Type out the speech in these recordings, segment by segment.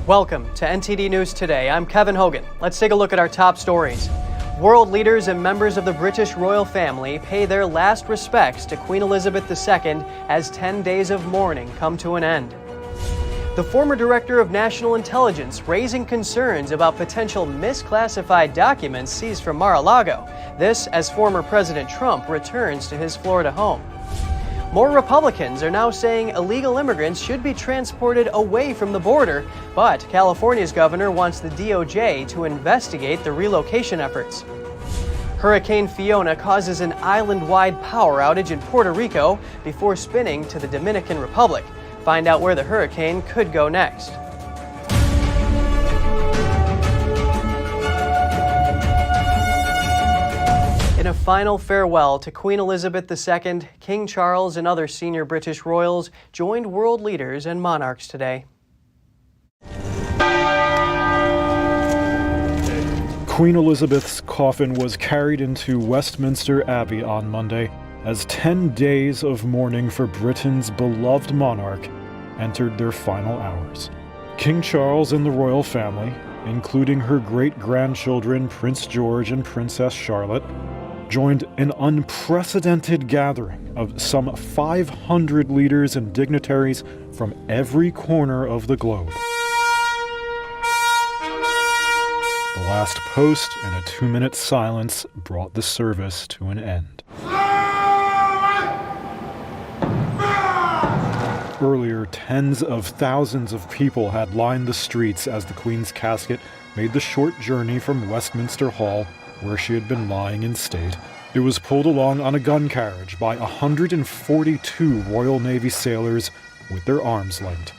Welcome to NTD News Today. I'm Kevin Hogan. Let's take a look at our top stories. World leaders and members of the British royal family pay their last respects to Queen Elizabeth II as 10 days of mourning come to an end. The former director of national intelligence raising concerns about potential misclassified documents seized from Mar-a-Lago. This as former President Trump returns to his Florida home. More Republicans are now saying illegal immigrants should be transported away from the border, but California's governor wants the DOJ to investigate the relocation efforts. Hurricane Fiona causes an island-wide power outage in Puerto Rico before spinning to the Dominican Republic. Find out where the hurricane could go next. In a final farewell to Queen Elizabeth II, King Charles and other senior British royals joined world leaders and monarchs today. Queen Elizabeth's coffin was carried into Westminster Abbey on Monday as 10 days of mourning for Britain's beloved monarch entered their final hours. King Charles and the royal family, including her great-grandchildren Prince George and Princess Charlotte, joined an unprecedented gathering of some 500 leaders and dignitaries from every corner of the globe. The last post and a 2-minute silence brought the service to an end. Earlier, tens of thousands of people had lined the streets as the Queen's casket made the short journey from Westminster Hall, where she had been lying in state. It was pulled along on a gun carriage by 142 Royal Navy sailors with their arms linked.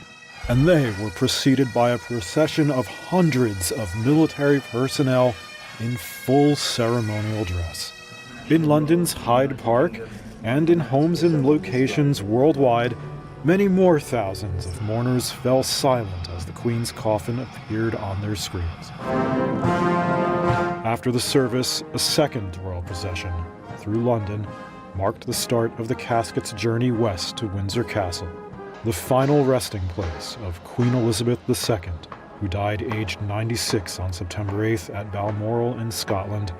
And they were preceded by a procession of hundreds of military personnel in full ceremonial dress. In London's Hyde Park and in homes and locations worldwide, many more thousands of mourners fell silent as the Queen's coffin appeared on their screens. After the service, a second royal procession through London marked the start of the casket's journey west to Windsor Castle, the final resting place of Queen Elizabeth II, who died aged 96 on September 8th at Balmoral in Scotland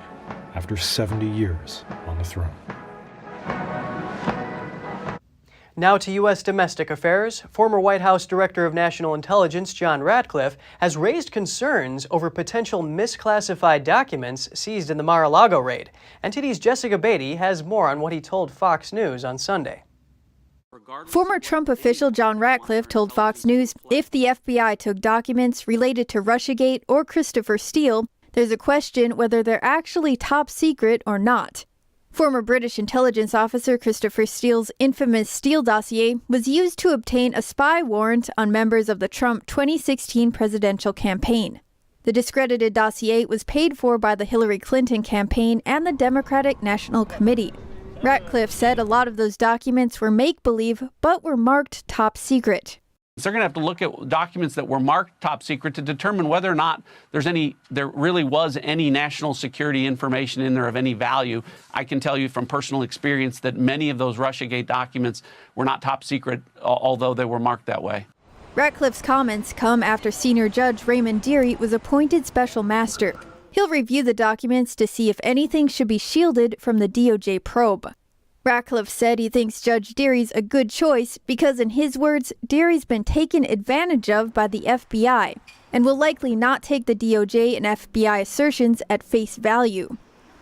after 70 years on the throne. Now to U.S. domestic affairs. Former White House Director of National Intelligence John Ratcliffe has raised concerns over potential misclassified documents seized in the Mar-a-Lago raid. NTD's Jessica Beatty has more on what he told Fox News on Sunday. Former Trump official John Ratcliffe told Fox News if the FBI took documents related to Russiagate or Christopher Steele, there's a question whether they're actually top secret or not. Former British intelligence officer Christopher Steele's infamous Steele dossier was used to obtain a spy warrant on members of the Trump 2016 presidential campaign. The discredited dossier was paid for by the Hillary Clinton campaign and the Democratic National Committee. Ratcliffe said a lot of those documents were make-believe, but were marked top secret. They're going to have to look at documents that were marked top secret to determine whether or not there really was any national security information in there of any value. I can tell you from personal experience that many of those Russiagate documents were not top secret, although they were marked that way. Ratcliffe's comments come after senior judge Raymond Dearie was appointed special master. He'll review the documents to see if anything should be shielded from the DOJ probe. Ratcliffe said he thinks Judge Dearie's a good choice because, in his words, Dearie's been taken advantage of by the FBI and will likely not take the DOJ and FBI assertions at face value.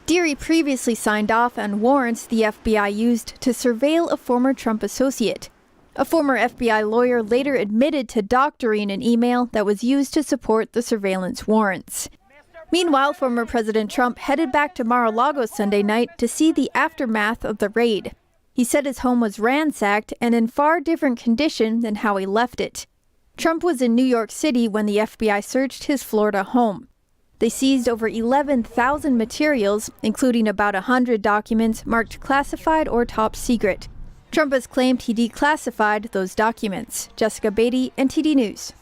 Dearie previously signed off on warrants the FBI used to surveil a former Trump associate. A former FBI lawyer later admitted to doctoring an email that was used to support the surveillance warrants. Meanwhile, former President Trump headed back to Mar-a-Lago Sunday night to see the aftermath of the raid. He said his home was ransacked and in far different condition than how he left it. Trump was in New York City when the FBI searched his Florida home. They seized over 11,000 materials, including about 100 documents marked classified or top secret. Trump has claimed he declassified those documents. Jessica Beatty, NTD News.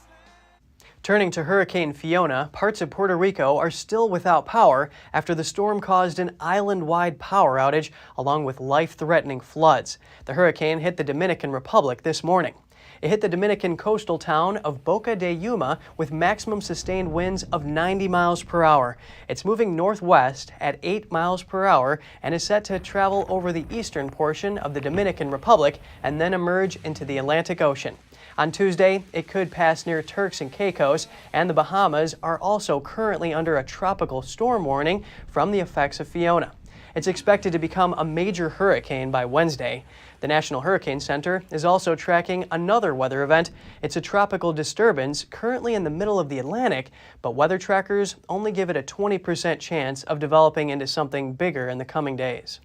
Turning to Hurricane Fiona, parts of Puerto Rico are still without power after the storm caused an island-wide power outage along with life-threatening floods. The hurricane hit the Dominican Republic this morning. It hit the Dominican coastal town of Boca de Yuma with maximum sustained winds of 90 miles per hour. It's moving northwest at 8 miles per hour and is set to travel over the eastern portion of the Dominican Republic and then emerge into the Atlantic Ocean. On Tuesday, it could pass near Turks and Caicos, and the Bahamas are also currently under a tropical storm warning from the effects of Fiona. It's expected to become a major hurricane by Wednesday. The National Hurricane Center is also tracking another weather event. It's a tropical disturbance currently in the middle of the Atlantic, but weather trackers only give it a 20% chance of developing into something bigger in the coming days.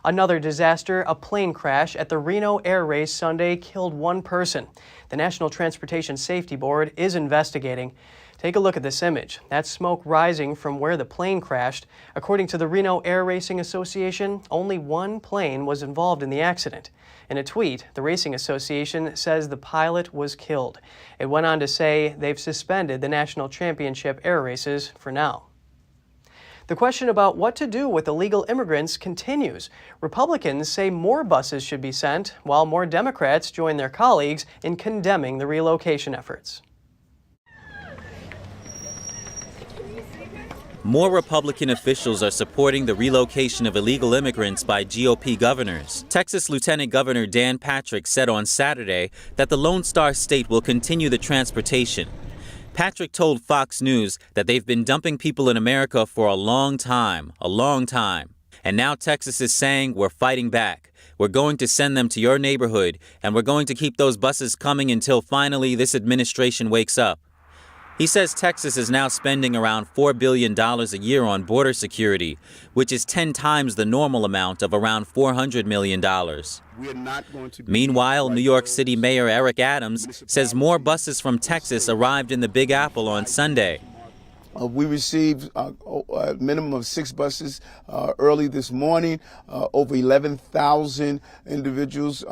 Another disaster, a plane crash at the Reno air race Sunday killed one person. The National Transportation Safety Board is investigating. Take a look at this image. That's smoke rising from where the plane crashed. According to the Reno Air Racing Association, only one plane was involved in the accident. In a tweet, the Racing Association says the pilot was killed. It went on to say they've suspended the national championship air races for now. The question about what to do with illegal immigrants continues. Republicans say more buses should be sent, while more Democrats join their colleagues in condemning the relocation efforts. More Republican officials are supporting the relocation of illegal immigrants by GOP governors. Texas Lieutenant Governor Dan Patrick said on Saturday that the Lone Star State will continue the transportation. Patrick told Fox News that they've been dumping people in America for a long time. And now Texas is saying we're fighting back. We're going to send them to your neighborhood, and we're going to keep those buses coming until finally this administration wakes up. He says Texas is now spending around $4 billion a year on border security, which is 10 times the normal amount of around $400 million. Meanwhile, New York City Mayor Eric Adams says more buses from Texas arrived in the Big Apple on Sunday. We received a minimum of 6 buses early this morning. Over 11,000 individuals,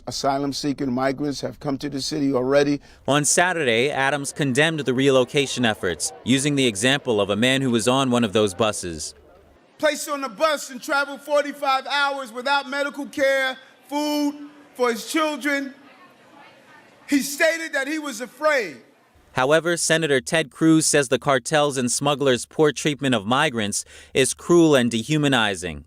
asylum-seeking migrants, have come to the city already. On Saturday, Adams condemned the relocation efforts, using the example of a man who was on one of those buses. Placed on a bus and traveled 45 hours without medical care, food for his children. He stated that he was afraid. However, Senator Ted Cruz says the cartels and smugglers' poor treatment of migrants is cruel and dehumanizing.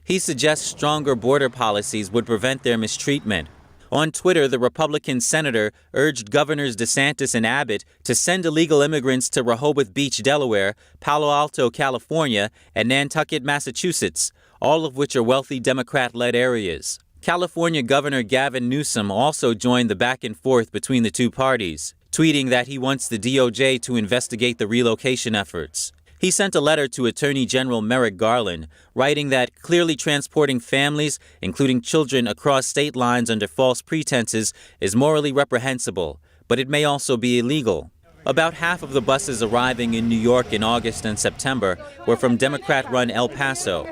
He suggests stronger border policies would prevent their mistreatment. On Twitter, the Republican senator urged Governors DeSantis and Abbott to send illegal immigrants to Rehoboth Beach, Delaware, Palo Alto, California, and Nantucket, Massachusetts, all of which are wealthy Democrat-led areas. California Governor Gavin Newsom also joined the back and forth between the two parties, tweeting that he wants the DOJ to investigate the relocation efforts. He sent a letter to Attorney General Merrick Garland, writing that clearly transporting families, including children, across state lines under false pretenses is morally reprehensible, but it may also be illegal. About half of the buses arriving in New York in August and September were from Democrat-run El Paso.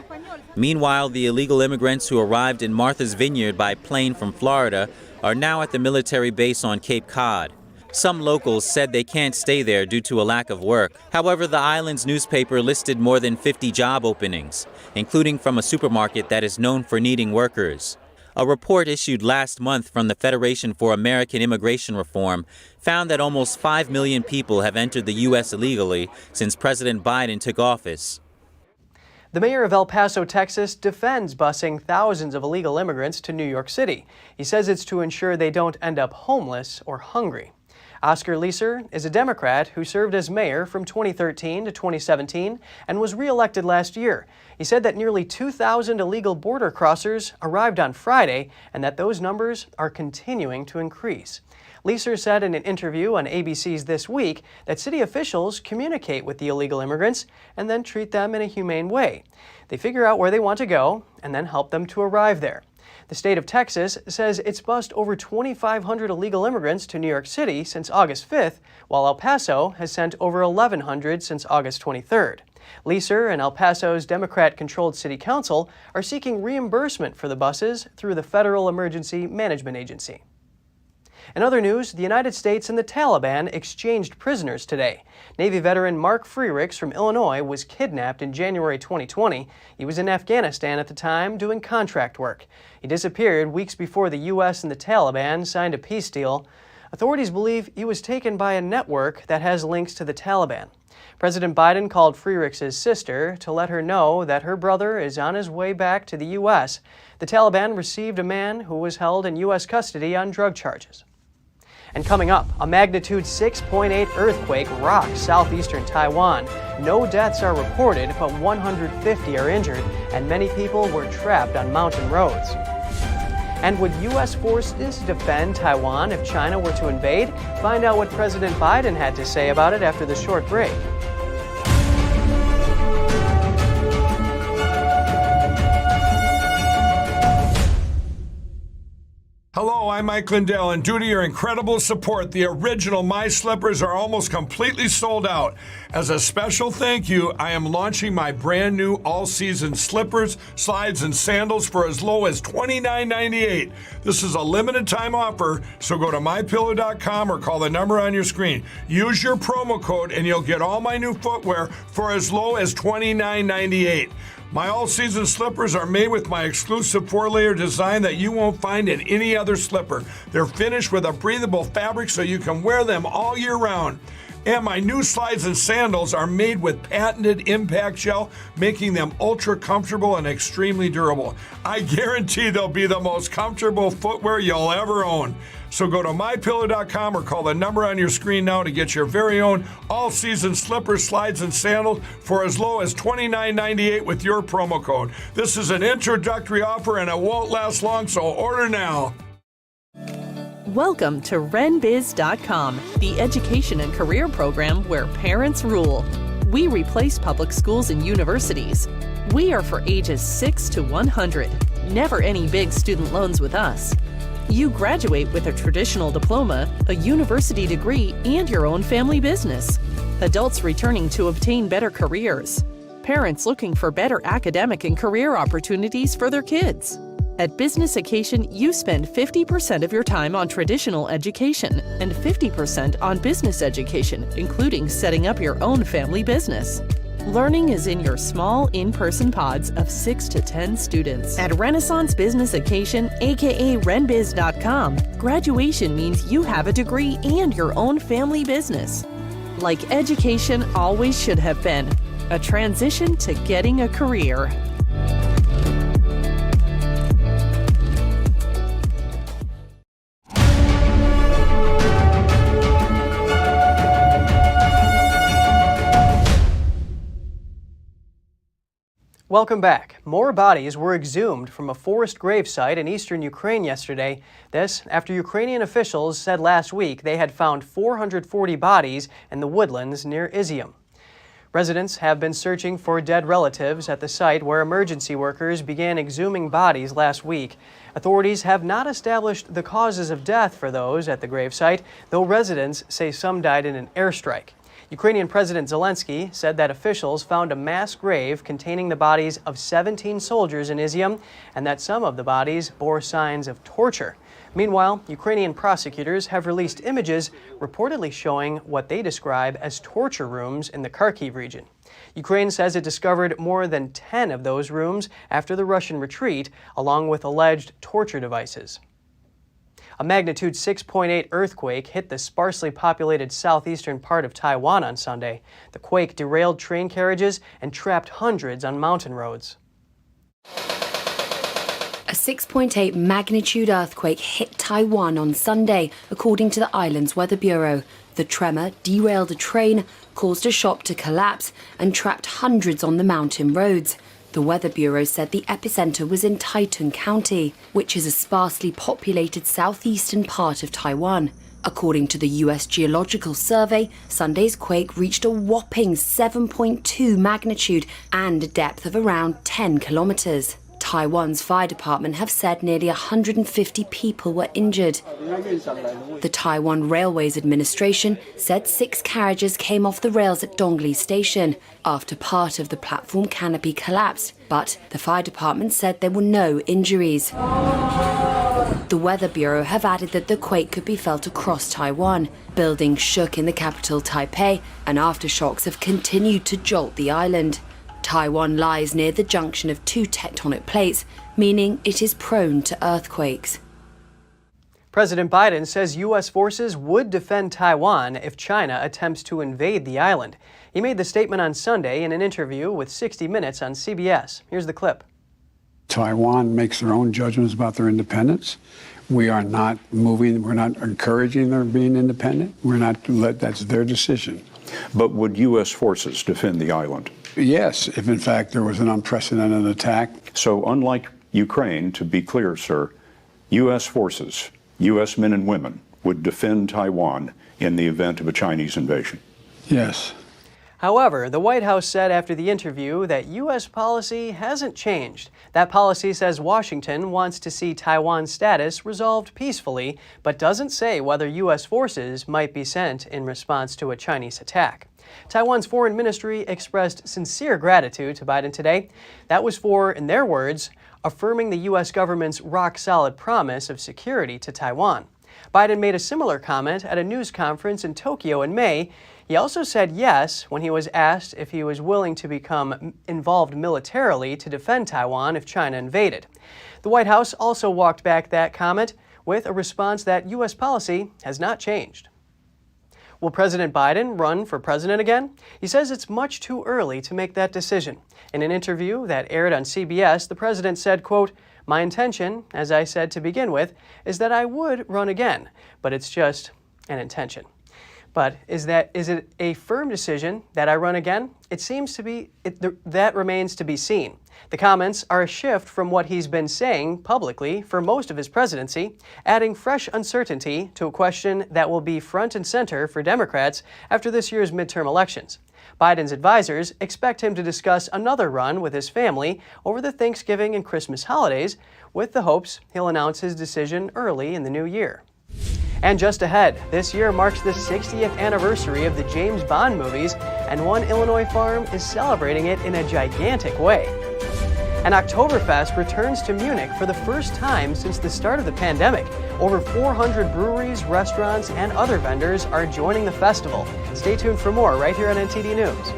Meanwhile, the illegal immigrants who arrived in Martha's Vineyard by plane from Florida are now at the military base on Cape Cod. Some locals said they can't stay there due to a lack of work. However, the island's newspaper listed more than 50 job openings, including from a supermarket that is known for needing workers. A report issued last month from the Federation for American Immigration Reform found that almost 5 million people have entered the U.S. illegally since President Biden took office. The mayor of El Paso, Texas, defends busing thousands of illegal immigrants to New York City. He says it's to ensure they don't end up homeless or hungry. Oscar Leeser is a Democrat who served as mayor from 2013 to 2017 and was re-elected last year. He said that nearly 2,000 illegal border crossers arrived on Friday and that those numbers are continuing to increase. Leeser said in an interview on ABC's This Week that city officials communicate with the illegal immigrants and then treat them in a humane way. They figure out where they want to go and then help them to arrive there. The state of Texas says it's bussed over 2,500 illegal immigrants to New York City since August 5th, while El Paso has sent over 1,100 since August 23rd. Leeser and El Paso's Democrat-controlled city council are seeking reimbursement for the buses through the Federal Emergency Management Agency. In other news, the United States and the Taliban exchanged prisoners today. Navy veteran Mark Freerichs from Illinois was kidnapped in January 2020. He was in Afghanistan at the time doing contract work. He disappeared weeks before the U.S. and the Taliban signed a peace deal. Authorities believe he was taken by a network that has links to the Taliban. President Biden called Freerichs' sister to let her know that her brother is on his way back to the U.S. The Taliban received a man who was held in U.S. custody on drug charges. And coming up, a magnitude 6.8 earthquake rocked southeastern Taiwan. No deaths are reported, but 150 are injured, and many people were trapped on mountain roads. And would U.S. forces defend Taiwan if China were to invade? Find out what President Biden had to say about it after the short break. Hello, I'm Mike Lindell, and due to your incredible support, the original My Slippers are almost completely sold out. As a special thank you, I am launching my brand new all-season slippers, slides, and sandals for as low as $29.98. This is a limited time offer, so go to mypillow.com or call the number on your screen. Use your promo code and you'll get all my new footwear for as low as $29.98. My all-season slippers are made with my exclusive 4-layer design that you won't find in any other slipper. They're finished with a breathable fabric so you can wear them all year round. And my new slides and sandals are made with patented impact gel, making them ultra comfortable and extremely durable. I guarantee they'll be the most comfortable footwear you'll ever own. So go to mypillow.com or call the number on your screen now to get your very own all-season slippers, slides, and sandals for as low as $29.98 with your promo code. This is an introductory offer and it won't last long, so order now. Welcome to RenBiz.com, the education and career program where parents rule. We replace public schools and universities. We are for ages 6 to 100. Never any big student loans with us. You graduate with a traditional diploma, a university degree, and your own family business. Adults returning to obtain better careers. Parents looking for better academic and career opportunities for their kids. At Business Occasion, you spend 50% of your time on traditional education and 50% on business education, including setting up your own family business. Learning is in your small, in-person pods of 6 to 10 students. At Renaissance Business Occasion, aka RenBiz.com, graduation means you have a degree and your own family business. Like education always should have been, a transition to getting a career. Welcome back. More bodies were exhumed from a forest gravesite in eastern Ukraine yesterday. This after Ukrainian officials said last week they had found 440 bodies in the woodlands near Izhum. Residents have been searching for dead relatives at the site where emergency workers began exhuming bodies last week. Authorities have not established the causes of death for those at the gravesite, though residents say some died in an airstrike. Ukrainian President Zelensky said that officials found a mass grave containing the bodies of 17 soldiers in Izhum and that some of the bodies bore signs of torture. Meanwhile, Ukrainian prosecutors have released images reportedly showing what they describe as torture rooms in the Kharkiv region. Ukraine says it discovered more than 10 of those rooms after the Russian retreat, along with alleged torture devices. A magnitude 6.8 earthquake hit the sparsely populated southeastern part of Taiwan on Sunday. The quake derailed train carriages and trapped hundreds on mountain roads. A 6.8 magnitude earthquake hit Taiwan on Sunday, according to the island's Weather Bureau. The tremor derailed a train, caused a shop to collapse, and trapped hundreds on the mountain roads. The Weather Bureau said the epicenter was in Taitung County, which is a sparsely populated southeastern part of Taiwan. According to the U.S. Geological Survey, Sunday's quake reached a whopping 7.2 magnitude and a depth of around 10 kilometers. Taiwan's fire department have said nearly 150 people were injured. The Taiwan Railways Administration said 6 carriages came off the rails at Dongli Station after part of the platform canopy collapsed, but the fire department said there were no injuries. The Weather Bureau have added that the quake could be felt across Taiwan. Buildings shook in the capital Taipei, and aftershocks have continued to jolt the island. Taiwan lies near the junction of two tectonic plates, meaning it is prone to earthquakes. President Biden says U.S. forces would defend Taiwan if China attempts to invade the island. He made the statement on Sunday in an interview with 60 Minutes on CBS. Here's the clip. Taiwan makes their own judgments about their independence. We are not moving, we're not encouraging their being independent. That's their decision. But would U.S. forces defend the island? Yes, if in fact there was an unprecedented attack. So unlike Ukraine, to be clear, sir, U.S. forces, U.S. men and women would defend Taiwan in the event of a Chinese invasion? Yes. However, the White House said after the interview that U.S. policy hasn't changed. That policy says Washington wants to see Taiwan's status resolved peacefully, but doesn't say whether U.S. forces might be sent in response to a Chinese attack. Taiwan's foreign ministry expressed sincere gratitude to Biden today. That was for, in their words, affirming the U.S. government's rock-solid promise of security to Taiwan. Biden made a similar comment at a news conference in Tokyo in May. He also said yes when he was asked if he was willing to become involved militarily to defend Taiwan if China invaded. The White House also walked back that comment with a response that U.S. policy has not changed. Will President Biden run for president again? He says it's much too early to make that decision. In an interview that aired on CBS, the president said, quote, "My intention, as I said to begin with, is that I would run again, but it's just an intention." But is it a firm decision that I run again? It seems to be, that remains to be seen. The comments are a shift from what he's been saying publicly for most of his presidency, adding fresh uncertainty to a question that will be front and center for Democrats after this year's midterm elections. Biden's advisors expect him to discuss another run with his family over the Thanksgiving and Christmas holidays, with the hopes he'll announce his decision early in the new year. And just ahead, this year marks the 60th anniversary of the James Bond movies, and one Illinois farm is celebrating it in a gigantic way. And Oktoberfest returns to Munich for the first time since the start of the pandemic. Over 400 breweries, restaurants, and other vendors are joining the festival. Stay tuned for more right here on NTD News.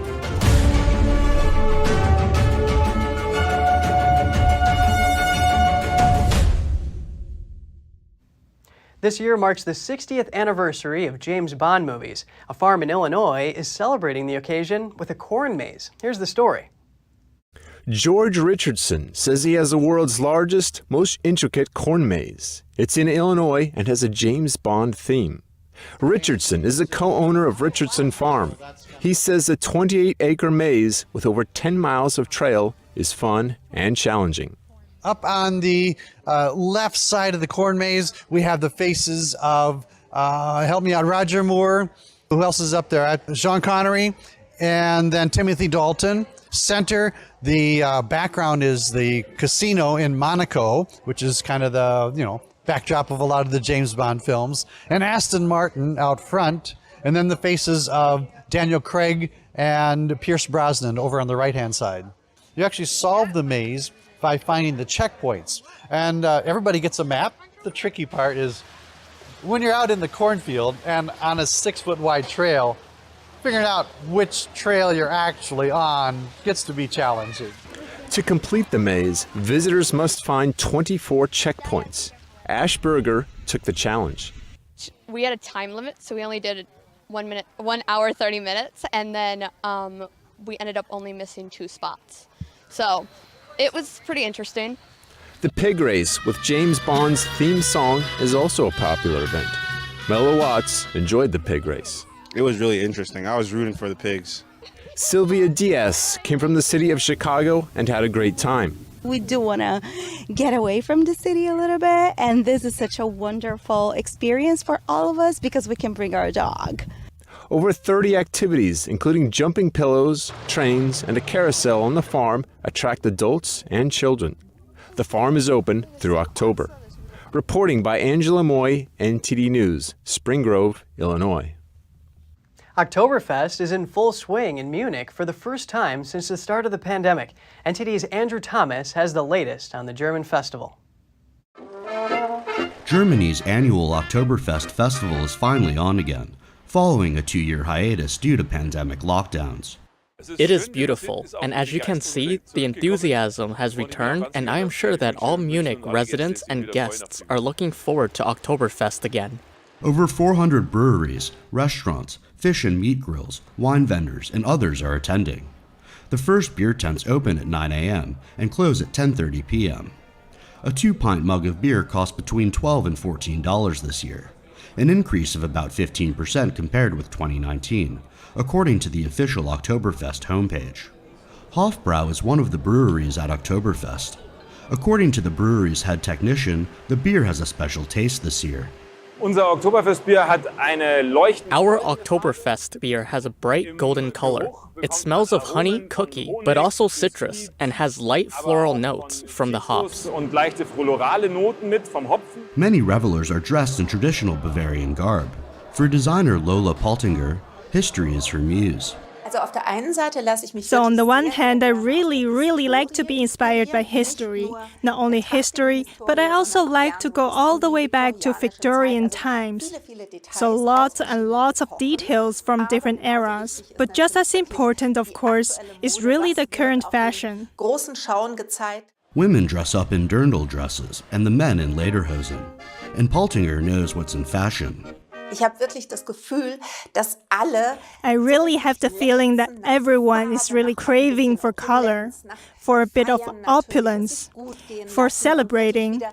This year marks the 60th anniversary of James Bond movies. A farm in Illinois is celebrating the occasion with a corn maze. Here's the story. George Richardson says he has the world's largest, most intricate corn maze. It's in Illinois and has a James Bond theme. Richardson is the co-owner of Richardson Farm. He says the 28-acre maze with over 10 miles of trail is fun and challenging. Up on the left side of the corn maze, we have the faces of, help me out, Roger Moore. Who else is up there? Sean Connery, and then Timothy Dalton. Center, the background is the casino in Monaco, which is kind of the, backdrop of a lot of the James Bond films. And Aston Martin out front, and then the faces of Daniel Craig and Pierce Brosnan over on the right-hand side. You actually solve the maze by finding the checkpoints. And everybody gets a map. The tricky part is when you're out in the cornfield and on a 6-foot wide trail, figuring out which trail you're actually on gets to be challenging. To complete the maze, visitors must find 24 checkpoints. Ash Berger took the challenge. We had a time limit, so we only did 1 hour, 30 minutes, and then we ended up only missing 2 spots. So it was pretty interesting. The pig race with James Bond's theme song is also a popular event. Mello Watts enjoyed the pig race. It was really interesting. I was rooting for the pigs. Sylvia Diaz came from the city of Chicago and had a great time. We do want to get away from the city a little bit, and this is such a wonderful experience for all of us because we can bring our dog. Over 30 activities, including jumping pillows, trains, and a carousel on the farm, attract adults and children. The farm is open through October. Reporting by Angela Moy, NTD News, Spring Grove, Illinois. Oktoberfest is in full swing in Munich for the first time since the start of the pandemic. NTD's Andrew Thomas has the latest on the German festival. Germany's annual Oktoberfest festival is finally on again, following a 2-year hiatus due to pandemic lockdowns. It is beautiful, and as you can see, the enthusiasm has returned, and I am sure that all Munich residents and guests are looking forward to Oktoberfest again. Over 400 breweries, restaurants, fish and meat grills, wine vendors, and others are attending. The first beer tents open at 9 a.m. and close at 10:30 p.m. A 2-pint mug of beer costs between $12 and $14 this year, an increase of about 15% compared with 2019, according to the official Oktoberfest homepage. Hofbrau is one of the breweries at Oktoberfest. According to the brewery's head technician, the beer has a special taste this year. Our Oktoberfest beer has a bright golden color. It smells of honey, cookie, but also citrus, and has light floral notes from the hops. Many revelers are dressed in traditional Bavarian garb. For designer Lola Paltinger, history is her muse. So on the one hand, I really like to be inspired by history. Not only history, but I also like to go all the way back to Victorian times. So lots and lots of details from different eras. But just as important, of course, is really the current fashion. Women dress up in dirndl dresses and the men in lederhosen. And Paltinger knows what's in fashion. I really have the feeling that everyone is really craving for color, for a bit of opulence, for celebrating,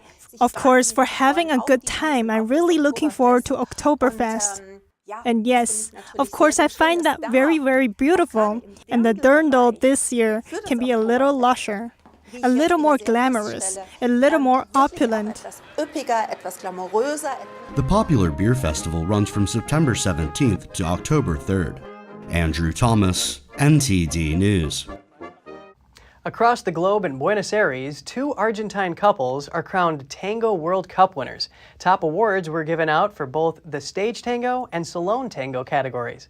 of course, for having a good time. I'm really looking forward to Oktoberfest. And yes, of course, I find that very beautiful. And the dirndl this year can be a little lusher, a little more glamorous, a little more opulent. The popular beer festival runs from September 17th to October 3rd. Andrew Thomas, NTD News. Across the globe in Buenos Aires, 2 Argentine couples are crowned Tango World Cup winners. Top awards were given out for both the stage tango and salon tango categories.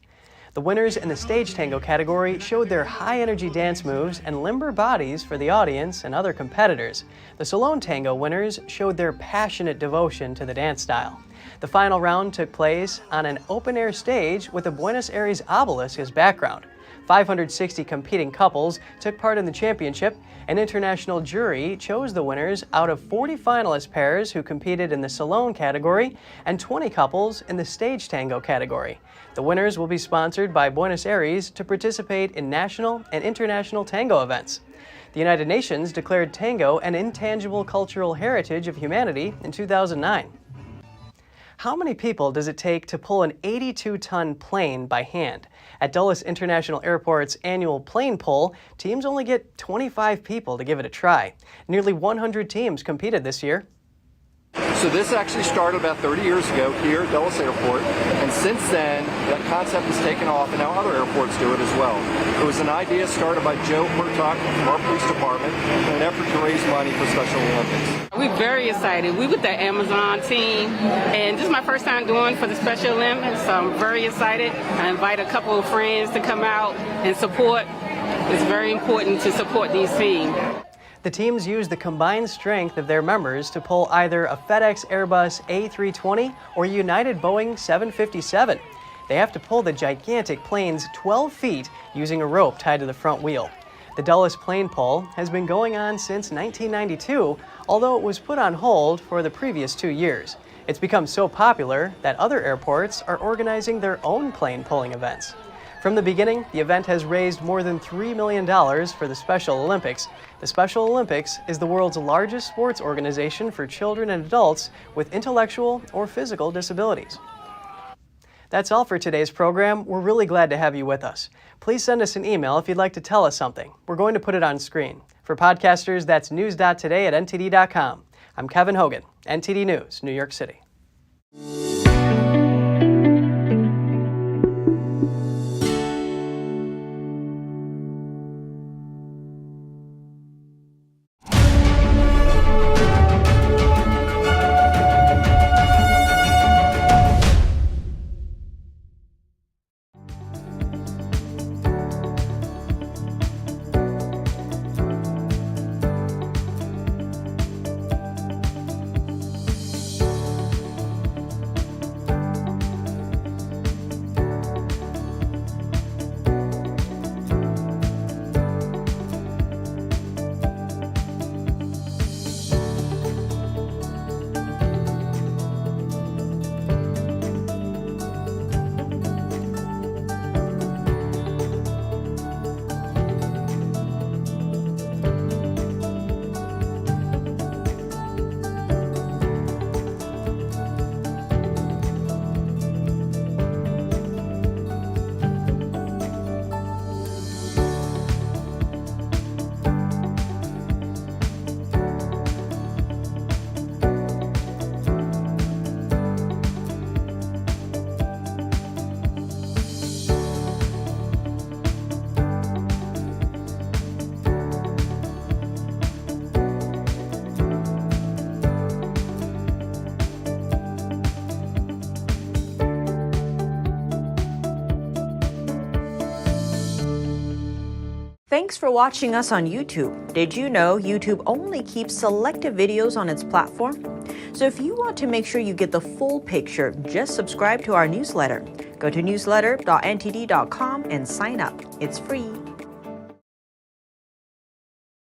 The winners in the stage tango category showed their high-energy dance moves and limber bodies for the audience and other competitors. The salon tango winners showed their passionate devotion to the dance style. The final round took place on an open-air stage with the Buenos Aires obelisk as background. 560 competing couples took part in the championship. An international jury chose the winners out of 40 finalist pairs who competed in the salon category and 20 couples in the stage tango category. The winners will be sponsored by Buenos Aires to participate in national and international tango events. The United Nations declared tango an intangible cultural heritage of humanity in 2009. How many people does it take to pull an 82-ton plane by hand? At Dulles International Airport's annual plane pull, teams only get 25 people to give it a try. Nearly 100 teams competed this year. So this actually started about 30 years ago here at Dulles Airport, and since then that concept has taken off, and now other airports do it as well. It was an idea started by Joe Murtaugh from our police department in an effort to raise money for Special Olympics. We're very excited. We with the Amazon team, and this is my first time doing for the Special Olympics, so I'm very excited. I invite a couple of friends to come out and support. It's very important to support these teams. The teams use the combined strength of their members to pull either a FedEx Airbus A320 or United Boeing 757. They have to pull the gigantic planes 12 feet using a rope tied to the front wheel. The Dulles plane pull has been going on since 1992, although it was put on hold for the previous 2 years. It's become so popular that other airports are organizing their own plane pulling events. From the beginning, the event has raised more than $3 million for the Special Olympics. The Special Olympics is the world's largest sports organization for children and adults with intellectual or physical disabilities. That's all for today's program. We're really glad to have you with us. Please send us an email if you'd like to tell us something. We're going to put it on screen. For podcasters, that's news.today@ntd.com. I'm Kevin Hogan, NTD News, New York City. Thanks for watching us on YouTube. Did you know YouTube only keeps selected videos on its platform? So if you want to make sure you get the full picture, just subscribe to our newsletter. Go to newsletter.ntd.com and sign up. It's free.